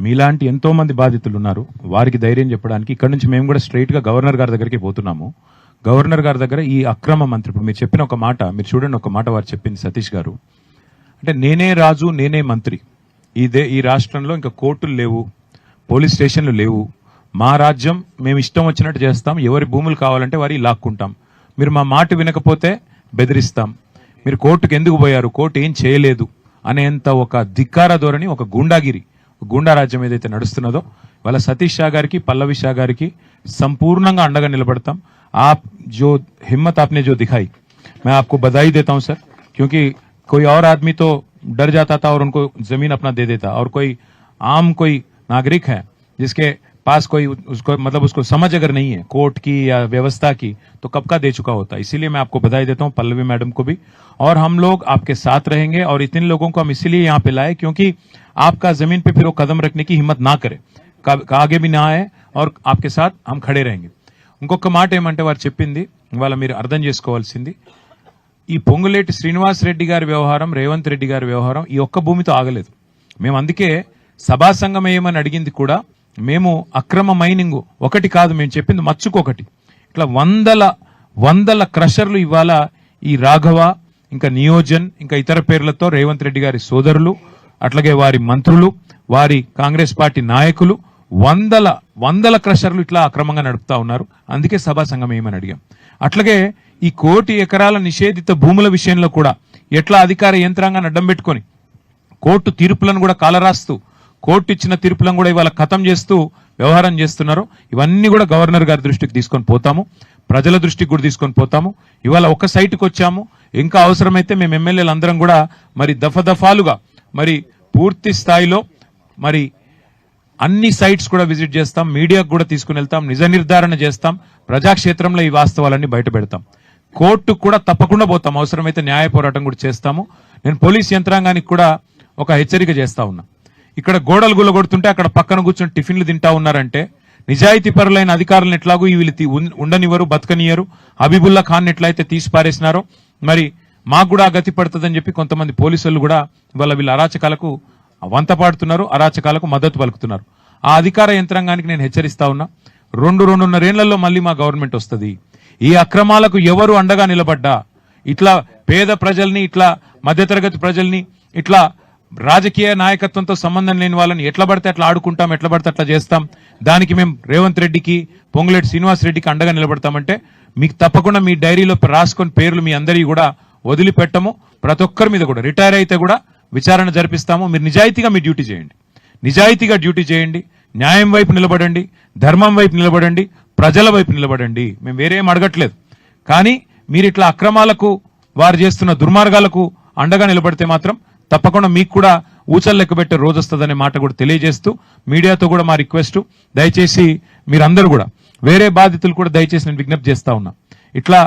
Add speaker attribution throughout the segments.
Speaker 1: మీలాంటి ఎంతో మంది బాధితులు ఉన్నారు, వారికి ధైర్యం చెప్పడానికి ఇక్కడ నుంచి మేము కూడా స్ట్రైట్ గా గవర్నర్ గారి దగ్గరికి పోతున్నాము. గవర్నర్ గారి దగ్గర ఈ అక్రమ మంత్రి, ఇప్పుడు మీరు చెప్పిన ఒక మాట, మీరు చూడండి ఒక మాట వారు చెప్పింది సతీష్ గారు, అంటే నేనే రాజు నేనే మంత్రి, ఈ రాష్ట్రంలో ఇంకా కోర్టులు లేవు, పోలీస్ స్టేషన్లు లేవు, మా రాజ్యం మేము ఇష్టం వచ్చినట్టు చేస్తాం, ఎవరి భూములు కావాలంటే వారి లాక్కుంటాం, మీరు మా మాట వినకపోతే బెదిరిస్తాం, మీరు కోర్టుకు ఎందుకు పోయారు, కోర్టు ఏం చేయలేదు అనేంత ఒక ధిక్కార ధోరణి, ఒక గూండాగిరి, గూండా రాజ్యం ఏదైతే నడుస్తున్నదో వాళ్ళ సతీష్ షా గారికి పల్లవి షా గారికి సంపూర్ణంగా అండగా నిలబడతాం. आप जो हिम्मत आपने जो दिखाई, मैं आपको बधाई देता हूं सर, क्योंकि कोई और आदमी तो डर जाता था और उनको जमीन अपना दे देता, और कोई आम कोई नागरिक है जिसके पास कोई उसको मतलब उसको समझ अगर नहीं है कोर्ट की या व्यवस्था की, तो कब का दे चुका होता. इसीलिए मैं आपको बधाई देता हूं, पल्लवी मैडम को भी, और हम लोग आपके साथ रहेंगे. और इतने लोगों को हम इसीलिए यहाँ पे लाए क्योंकि आपका जमीन पे फिर वो कदम रखने की हिम्मत ना करे, आगे भी ना आए, और आपके साथ हम खड़े रहेंगे. ఇంకొక మాట ఏమంటే వారు చెప్పింది ఇవాళ మీరు అర్థం చేసుకోవాల్సింది, ఈ పొంగులేటి శ్రీనివాస్ రెడ్డి గారి వ్యవహారం, రేవంత్ రెడ్డి గారి వ్యవహారం ఈ ఒక్క భూమితో ఆగలేదు. మేము అందుకే సభా సంఘం ఏమని అడిగింది కూడా, మేము అక్రమ మైనింగ్ ఒకటి కాదు, మేము చెప్పింది మచ్చుకొకటి, ఇట్లా వందల క్రషర్లు ఇవాళ ఈ రాఘవ, ఇంకా నియోజన్, ఇంకా ఇతర పేర్లతో రేవంత్ రెడ్డి గారి సోదరులు, అట్లాగే వారి మంత్రులు, వారి కాంగ్రెస్ పార్టీ నాయకులు వందల క్రషర్లు ఇట్లా అక్రమంగా నడుపుతా ఉన్నారు. అందుకే సభా సంఘం ఏమని అడిగాం. అట్లాగే ఈ 1 కోటి ఎకరాల నిషేధిత భూముల విషయంలో కూడా ఎట్లా అధికార యంత్రాంగాన్ని అడ్డం పెట్టుకొని కోర్టు తీర్పులను కూడా కాలరాస్తూ, కోర్టు ఇచ్చిన తీర్పులను కూడా ఇవాళ ఖతం చేస్తూ వ్యవహారం చేస్తున్నారు. ఇవన్నీ కూడా గవర్నర్ గారి దృష్టికి తీసుకొని పోతాము, ప్రజల దృష్టికి కూడా తీసుకొని పోతాము. ఇవాళ ఒక సైట్కి వచ్చాము, ఇంకా అవసరమైతే మేము ఎమ్మెల్యేలు అందరం కూడా మరి దఫాలుగా మరి పూర్తి స్థాయిలో మరి అన్ని సైట్స్ కూడా విజిట్ చేస్తాం, మీడియాకు కూడా తీసుకుని వెళ్తాం, నిజ నిర్ధారణ చేస్తాం, ప్రజాక్షేత్రంలో ఈ వాస్తవాలన్నీ బయట పెడతాం, కోర్టుకు కూడా తప్పకుండా పోతాం, అవసరమైతే న్యాయ పోరాటం కూడా చేస్తాము. నేను పోలీస్ యంత్రాంగానికి కూడా ఒక హెచ్చరిక చేస్తా ఉన్నా, ఇక్కడ గోడలు గుల్లగొడుతుంటే అక్కడ పక్కన కూర్చొని టిఫిన్లు తింటా ఉన్నారంటే నిజాయితీ పరులైన అధికారులను ఎట్లాగూ వీళ్ళు ఉండనివ్వరు, బతకనియరు. హబీబుల్లా ఖాన్ ఎట్లయితే తీసి పారేసినారో మరి మాకు కూడా గతి పడుతుందని చెప్పి కొంతమంది పోలీసులు కూడా ఇవాళ వీళ్ళ అరాచకాలకు వంత పాడుతున్నారు, అరాచకాలకు మద్దతు పలుకుతున్నారు. ఆ అధికార యంత్రాంగానికి నేను హెచ్చరిస్తా ఉన్నా, 2-2.5 ఏళ్లలో మళ్ళీ మా గవర్నమెంట్ వస్తుంది. ఈ అక్రమాలకు ఎవరు అండగా నిలబడ్డా, ఇట్లా పేద ప్రజల్ని, ఇట్లా మధ్యతరగతి ప్రజల్ని, ఇట్లా రాజకీయ నాయకత్వంతో సంబంధం లేని వాళ్ళని ఎట్లా పడితే అట్లా ఆడుకుంటాం, ఎట్లా పడితే అట్లా చేస్తాం, దానికి మేము రేవంత్ రెడ్డికి, పొంగులేటి శ్రీనివాస్ రెడ్డికి అండగా నిలబడతామంటే మీకు తప్పకుండా మీ డైరీలో రాసుకొని పేర్లు మీ అందరికీ కూడా వదిలిపెట్టము. ప్రతి ఒక్కరి మీద కూడా రిటైర్ అయితే కూడా విచారణ జరిపిస్తాము. మీరు నిజాయితీగా మీ డ్యూటీ చేయండి, నిజాయితీగా డ్యూటీ చేయండి, న్యాయం వైపు నిలబడండి, ధర్మం వైపు నిలబడండి, ప్రజల వైపు నిలబడండి. మేము వేరేం అడగట్లేదు. కానీ మీరు ఇట్లా అక్రమాలకు, వారు చేస్తున్న దుర్మార్గాలకు అండగా నిలబడితే మాత్రం తప్పకుండా మీకు కూడా ఊచలు లెక్క పెట్టే రోజు వస్తుందనే మాట కూడా తెలియజేస్తూ, మీడియాతో కూడా మా రిక్వెస్ట్, దయచేసి మీరందరూ కూడా వేరే బాధితులు కూడా దయచేసి నేను విజ్ఞప్తి చేస్తా ఉన్నా, ఇట్లా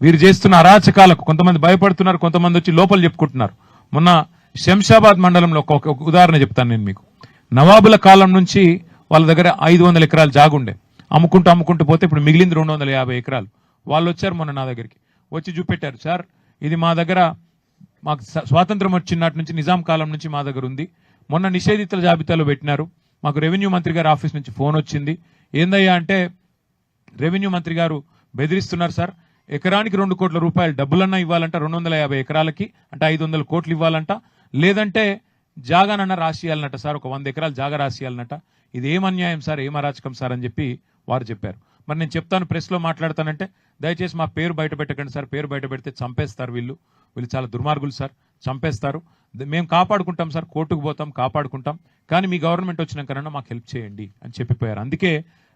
Speaker 1: వీరు చేస్తున్న అరాచకాలకు కొంతమంది భయపడుతున్నారు, కొంతమంది వచ్చి లోపల చెప్పుకుంటున్నారు. మొన్న శంషాబాద్ మండలంలో ఒక ఉదాహరణ చెప్తాను నేను మీకు. నవాబుల కాలం నుంచి వాళ్ళ దగ్గర 500 ఎకరాలు జాగుండే, అమ్ముకుంటూ పోతే ఇప్పుడు మిగిలింది 250 ఎకరాలు. వాళ్ళు వచ్చారు మొన్న నా దగ్గరికి, వచ్చి చూపెట్టారు, సార్ ఇది మా దగ్గర, మాకు స్వాతంత్రం వచ్చినట్టు నుంచి నిజాం కాలం నుంచి మా దగ్గర ఉంది, మొన్న నిషేధితుల జాబితాలో పెట్టినారు, మాకు రెవెన్యూ మంత్రి గారి ఆఫీస్ నుంచి ఫోన్ వచ్చింది, ఏందయ్యా అంటే రెవెన్యూ మంత్రి గారు బెదిరిస్తున్నారు సార్, ఎకరానికి 2 కోట్ల రూపాయలు డబ్బులన్నా ఇవ్వాలంట, 250 ఎకరాలకి అంటే 500 కోట్లు ఇవ్వాలంట, లేదంటే జాగానన్నా రాసియాలన్నట సార్, ఒక 100 ఎకరాలు జాగా రాసియాలన్నట, ఇది ఏం అన్యాయం సార్, ఏం అరాచకం సార్ అని చెప్పి వారు చెప్పారు. మరి నేను చెప్తాను, ప్రెస్లో మాట్లాడతానంటే దయచేసి మా పేరు బయట పెట్టకండి సార్, పేరు బయట పెడితే చంపేస్తారు, వీళ్ళు చాలా దుర్మార్గులు సార్, చంపేస్తారు, మేము కాపాడుకుంటాం సార్, కోర్టుకు పోతాం, కాపాడుకుంటాం, కానీ మీ గవర్నమెంట్ వచ్చినాకన్నా మాకు హెల్ప్ చేయండి అని చెప్పిపోయారు. అందుకే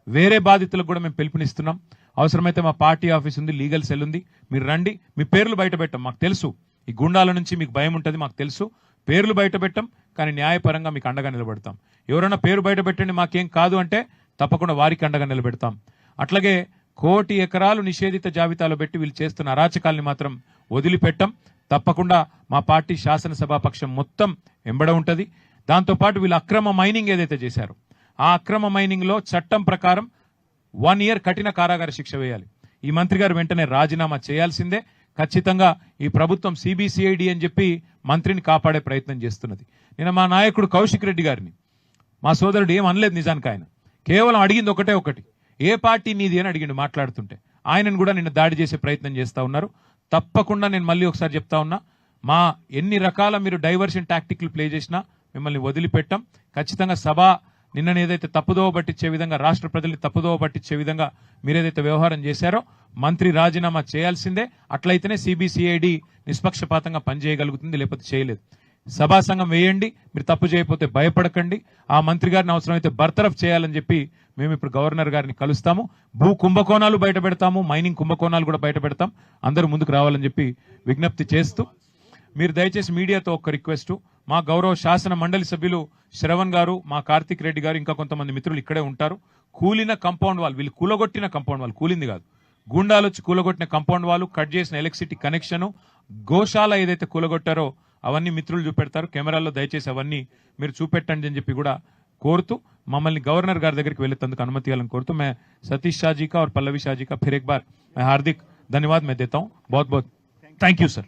Speaker 1: వేరే బాధితులకు కూడా మేము పిలుపునిస్తున్నాం, అవసరమైతే మా పార్టీ ఆఫీస్ ఉంది, లీగల్ సెల్ ఉంది, మీరు రండి, మీ పేర్లు బయట పెట్టాం, మాకు తెలుసు ఈ గుండాల నుంచి మీకు భయం ఉంటుంది, మాకు తెలుసు, పేర్లు బయట పెట్టాం, కానీ న్యాయపరంగా మీకు అండగా నిలబెడతాం. ఎవరైనా పేరు బయట పెట్టండి మాకేం కాదు అంటే తప్పకుండా వారికి అండగా నిలబెడతాం. అట్లాగే 1 కోటి ఎకరాలు నిషేధిత జాబితాలో పెట్టి వీళ్ళు చేస్తున్న అరాచకాల్ని మాత్రం వదిలిపెట్టం. తప్పకుండా మా పార్టీ శాసనసభాపక్షం మొత్తం ఎంబడ ఉంటుంది. దాంతోపాటు వీళ్ళు అక్రమ మైనింగ్ ఏదైతే చేశారో ఆ అక్రమ మైనింగ్ లో చట్టం ప్రకారం 1 ఇయర్ కఠిన కారాగార శిక్ష వేయాలి. ఈ మంత్రి గారు వెంటనే రాజీనామా చేయాల్సిందే. ఖచ్చితంగా ఈ ప్రభుత్వం సిబిసిఐడి అని చెప్పి మంత్రిని కాపాడే ప్రయత్నం చేస్తున్నది. నిన్న మా నాయకుడు కౌశిక్ రెడ్డి గారిని మా సోదరుడు ఏం అనలేదు నిజానికి. ఆయన కేవలం అడిగింది ఒకటి, ఏ పార్టీ నీది అని అడిగిండు మాట్లాడుతుంటే. ఆయనను కూడా నిన్న దాడి చేసే ప్రయత్నం చేస్తా ఉన్నారు. తప్పకుండా నేను మళ్ళీ ఒకసారి చెప్తా ఉన్నా, మా ఎన్ని రకాల మీరు డైవర్షన్ టాక్టిక్లు ప్లే చేసినా మిమ్మల్ని వదిలిపెట్టాం. ఖచ్చితంగా సభ నిన్న ఏదైతే తప్పుదోవ పట్టించే విధంగా, రాష్ట్ర ప్రజల్ని తప్పుదోవ పట్టించే విధంగా మీరేదైతే వ్యవహారం చేశారో మంత్రి రాజీనామా చేయాల్సిందే. అట్లయితేనే సిబిసిఐడి నిష్పక్షపాతంగా పనిచేయగలుగుతుంది, లేకపోతే చేయలేదు. సభా సంఘం వేయండి, మీరు తప్పు చేయకపోతే భయపడకండి. ఆ మంత్రి గారిని అవసరమైతే బర్తరఫ్ చేయాలని చెప్పి మేము ఇప్పుడు గవర్నర్ గారిని కలుస్తాము. భూ కుంభకోణాలు బయట పెడతాము, మైనింగ్ కుంభకోణాలు కూడా బయట పెడతాం. అందరూ ముందుకు రావాలని చెప్పి విజ్ఞప్తి చేస్తూ, మీరు దయచేసి మీడియాతో ఒక రిక్వెస్ట్, మా గౌరవ శాసన మండలి సభ్యులు శ్రవణ్ గారు, మా కార్తిక్ రెడ్డి గారు, ఇంకా కొంతమంది మిత్రులు ఇక్కడే ఉంటారు. కూలిన కంపౌండ్ వాల్, వీళ్ళు కూలగొట్టిన కంపౌండ్ వాల్, కూలింది కాదు, గూండాలు వచ్చి కూలగొట్టిన కంపౌండ్ వాళ్ళు, కట్ చేసిన ఎలక్ట్రిసిటీ కనెక్షన్, గోశాల ఏదైతే కూలగొట్టారో అవన్నీ మిత్రులు చూపెడతారు. కెమెరాల్లో దయచేసి అవన్నీ మీరు చూపెట్టండి అని చెప్పి కూడా కోరుతూ, మమ్మల్ని గవర్నర్ గారి దగ్గరికి వెళ్ళేందుకు అనుమతి ఇవ్వాలని కోరుతూ, मैं सतीश शाह जी का और पल्लवी शाह जी का फिर एक बार मैं हार्दिक धन्यवाद मैं देता हूं. बहुत बहुत थैंक यू सर.